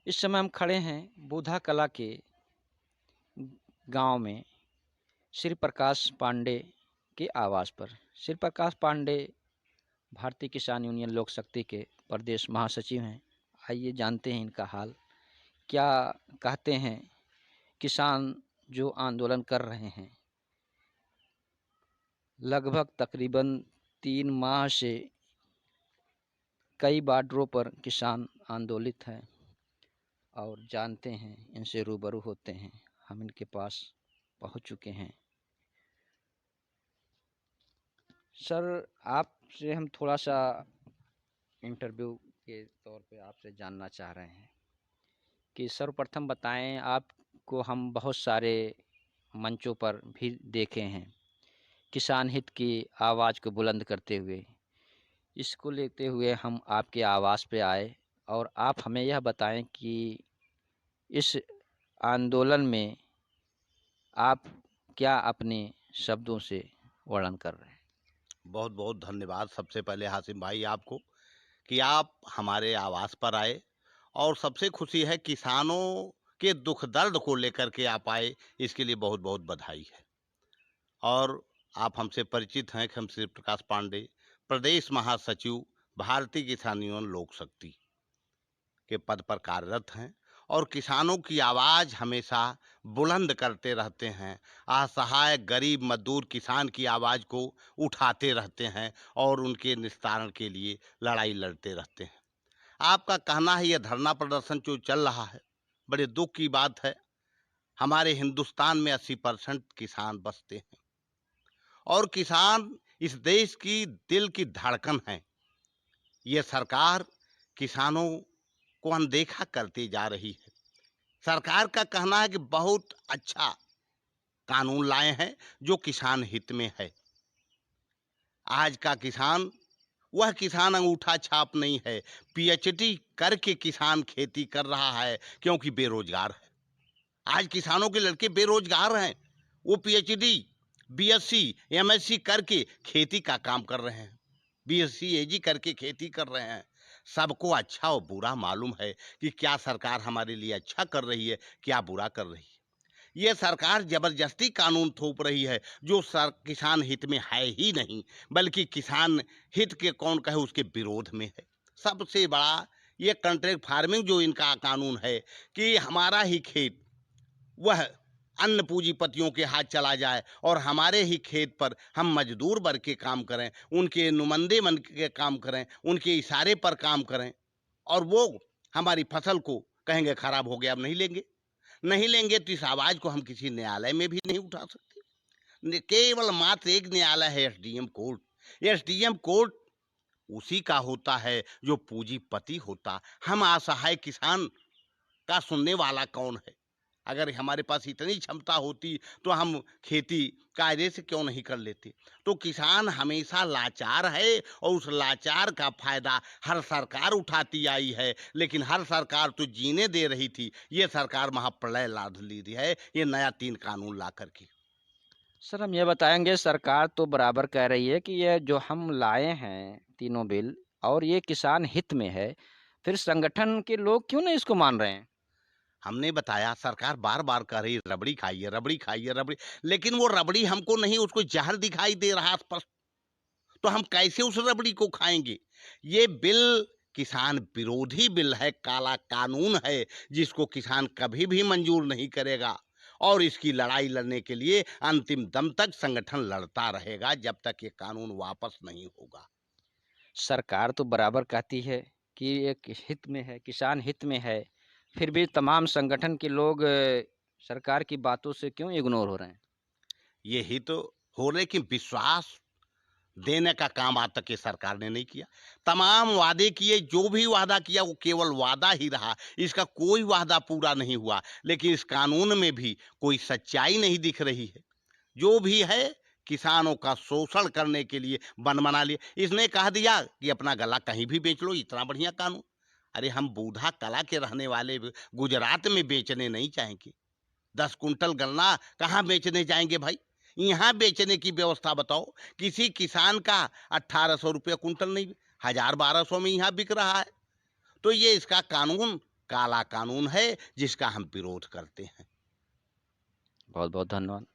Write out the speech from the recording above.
इस समय हम खड़े हैं बूधा कला के गांव में श्री प्रकाश पांडे के आवास पर। श्री प्रकाश पांडे भारतीय किसान यूनियन लोक शक्ति के प्रदेश महासचिव हैं। आइए जानते हैं इनका हाल। क्या कहते हैं किसान जो आंदोलन कर रहे हैं? लगभग तकरीबन 3 माह से कई बॉर्डरों पर किसान आंदोलित हैं और जानते हैं, इनसे रूबरू होते हैं। हम इनके पास पहुंच चुके हैं। सर, आपसे हम थोड़ा सा इंटरव्यू के तौर पे आपसे जानना चाह रहे हैं कि सर्वप्रथम बताएं, आपको हम बहुत सारे मंचों पर भी देखे हैं किसान हित की आवाज़ को बुलंद करते हुए। इसको लेते हुए हम आपके आवास पे आए और आप हमें यह बताएं कि इस आंदोलन में आप क्या अपने शब्दों से वर्णन कर रहे हैं? बहुत बहुत धन्यवाद सबसे पहले हासिम भाई आपको कि आप हमारे आवास पर आए। और सबसे खुशी है किसानों के दुख दर्द को लेकर के आप आए, इसके लिए बहुत बहुत बधाई है। और आप हमसे परिचित हैं कि हम श्री प्रकाश पांडे प्रदेश महासचिव भारतीय किसान यूनियन लोक शक्ति के पद पर कार्यरत हैं और किसानों की आवाज़ हमेशा बुलंद करते रहते हैं। असहाय गरीब मजदूर किसान की आवाज़ को उठाते रहते हैं और उनके निस्तारण के लिए लड़ाई लड़ते रहते हैं। आपका कहना है यह धरना प्रदर्शन जो चल रहा है, बड़े दुख की बात है। हमारे हिंदुस्तान में 80% किसान बसते हैं और किसान इस देश की दिल की धड़कन है। ये सरकार किसानों को अनदेखा करती जा रही है। सरकार का कहना है कि बहुत अच्छा कानून लाए हैं जो किसान हित में है। आज का किसान वह किसान अंगूठा छाप नहीं है। पीएचडी करके किसान खेती कर रहा है क्योंकि बेरोजगार है। आज किसानों के लड़के बेरोजगार हैं, वो पीएचडी, बीएससी, एमएससी करके खेती का काम कर रहे हैं, बीएससी एजी करके खेती कर रहे हैं। सबको अच्छा और बुरा मालूम है कि क्या सरकार हमारे लिए अच्छा कर रही है, क्या बुरा कर रही है। ये सरकार जबरदस्ती कानून थोप रही है जो किसान हित में है ही नहीं, बल्कि किसान हित के कौन कहे उसके विरोध में है। सबसे बड़ा ये कॉन्ट्रैक्ट फार्मिंग जो इनका कानून है कि हमारा ही खेत वह अन्य पूंजीपतियों के हाथ चला जाए और हमारे ही खेत पर हम मजदूर बन के काम करें, उनके नुमाइंदे बन के काम करें, उनके इशारे पर काम करें और वो हमारी फसल को कहेंगे खराब हो गया, अब नहीं लेंगे। नहीं लेंगे तो इस आवाज को हम किसी न्यायालय में भी नहीं उठा सकते। केवल मात्र एक न्यायालय है, एसडीएम कोर्ट। एसडीएम कोर्ट उसी का होता है जो पूंजीपति होता। हम असहाय किसान का सुनने वाला कौन है? अगर हमारे पास इतनी क्षमता होती तो हम खेती कायदे से क्यों नहीं कर लेते? तो किसान हमेशा लाचार है और उस लाचार का फायदा हर सरकार उठाती आई है, लेकिन हर सरकार तो जीने दे रही थी। ये सरकार महाप्रलय लाद ली है ये नया 3 कानून ला करके। सर, हम ये बताएंगे, सरकार तो बराबर कह रही है कि ये जो हम लाए हैं तीनों बिल और ये किसान हित में है, फिर संगठन के लोग क्यों नहीं इसको मान रहे हैं? हमने बताया, सरकार बार बार कह रही रबड़ी खाइए, रबड़ी खाइए, रबड़ी, लेकिन वो रबड़ी हमको नहीं, उसको जहर दिखाई दे रहा स्पष्ट। तो हम कैसे उस रबड़ी को खाएंगे? ये बिल किसान विरोधी बिल है, काला कानून है जिसको किसान कभी भी मंजूर नहीं करेगा और इसकी लड़ाई लड़ने के लिए अंतिम दम तक संगठन लड़ता रहेगा जब तक ये कानून वापस नहीं होगा। सरकार तो बराबर कहती है कि ये हित में है, किसान हित में है, फिर भी तमाम संगठन के लोग सरकार की बातों से क्यों इग्नोर हो रहे हैं? ये हित हो रहे कि विश्वास देने का काम आज तक ये सरकार ने नहीं किया। तमाम वादे किए, जो भी वादा किया वो केवल वादा ही रहा, इसका कोई वादा पूरा नहीं हुआ। लेकिन इस कानून में भी कोई सच्चाई नहीं दिख रही है। जो भी है किसानों का शोषण करने के लिए बन बना लिया। इसने कह दिया कि अपना गला कहीं भी बेच लो, इतना बढ़िया कानून। अरे हम बूढ़ा कला के रहने वाले गुजरात में बेचने नहीं चाहेंगे? 10 कुंटल गन्ना कहाँ बेचने जाएंगे भाई? यहाँ बेचने की व्यवस्था बताओ। किसी किसान का 1800 रुपये कुंटल नहीं, 1000-1200 में यहाँ बिक रहा है। तो ये इसका कानून काला कानून है जिसका हम विरोध करते हैं। बहुत बहुत धन्यवाद।